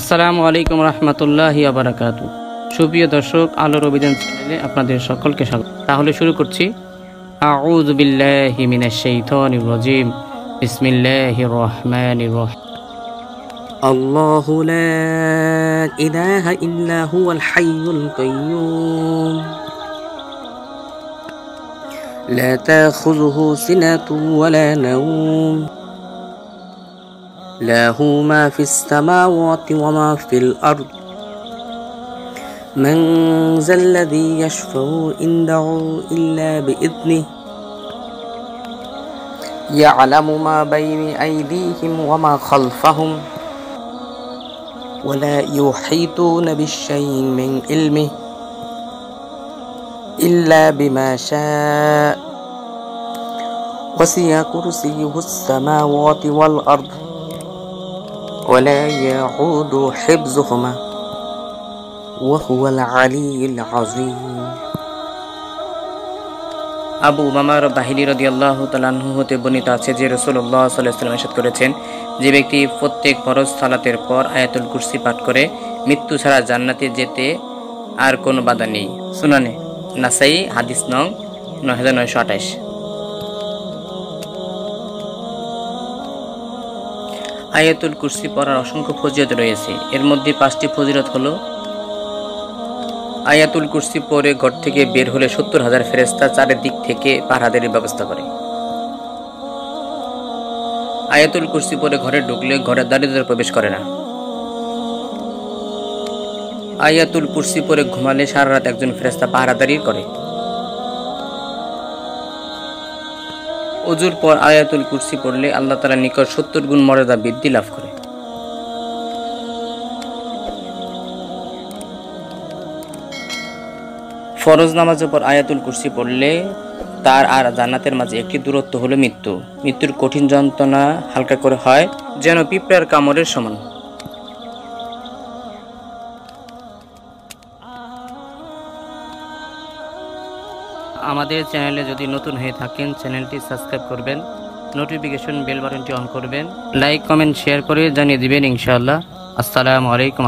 আসসালামু আলাইকুম রহমতুল্লাহি ওয়া বারাকাতুহু। সুপ্রিয় দর্শক, আলোর অভিযান চ্যানেলে আপনাদের সকলকে স্বাগত। তাহলে শুরু করছি। আউযু বিল্লাহি মিনাশ শাইতানির রাজিম। বিসমিল্লাহির রহমানির রহিম। আল্লাহু লা ইলাহা ইল্লা হুয়াল হাইয়ুল কাইয়্যুম লা তাখুযুহু সিনাতুন ওয়া লা নাওম له ما في السماوات وما في الأرض من ذا الذي يشفع عنده إلا بإذنه يعلم ما بين أيديهم وما خلفهم ولا يحيطون بشيء من علمه إلا بما شاء وسع كرسيه السماوات والأرض ولا يعود حفظهما وهو العلي العظيم। আবু উমামার বাহিলি রাদিয়াল্লাহু তাআলা আনহু হতে বর্ণিত আছে যে রাসূলুল্লাহ সাল্লাল্লাহু আলাইহি ওয়াসাল্লাম ইরশাদ করেছেন, যে ব্যক্তি প্রত্যেক ফরজ সালাতের পর আয়াতুল কুরসি পাঠ করে মৃত্যু ছাড়া জান্নাতে যেতে আর কোনো বাধা নেই। সুনানে নাসাই হাদিস নং ৯৯২৮। আয়াতুল কুরসি পড়ার অসংখ্য ফজিলত রয়েছে। এর মধ্যে 5টি ফজিলত হলো: আয়াতুল কুরসি পড়ে ঘর থেকে বের হলে ৭০,০০০ ফেরেশতা চারিদিক থেকে পাহারাদারির ব্যবস্থা করে। আয়াতুল কুরসি পড়ে ঘরে ঢুকলে ঘরের দারিদ্র প্রবেশ করে না। আয়াতুল কুরসি পড়ে ঘুমালে সারা রাত একজন ফেরেশতা পাহারাদারি করে। ওযুর পর আয়াতুল কুরসি পড়লে আল্লাহ তাআলার নিকট ৭০ গুণ মর্যাদা বৃদ্ধি লাভ করে। ফরজ নামাজের পর আয়াতুল কুরসি পড়লে তার আর জান্নাতের মাঝে একটি দূরত্ব হলো মৃত্যু। মৃত্যুর কঠিন যন্ত্রণা হালকা করে হয়, যেন পিঁপড়ার কামড়ের সমান। আমাদের চ্যানেলে যদি নতুন হয়ে থাকেন, চ্যানেলটি সাবস্ক্রাইব করবেন, নোটিফিকেশন বেল বাটনটি অন করবেন, লাইক কমেন্ট শেয়ার করে জানিয়ে দিবেন ইনশাআল্লাহ। আসসালামু আলাইকুম।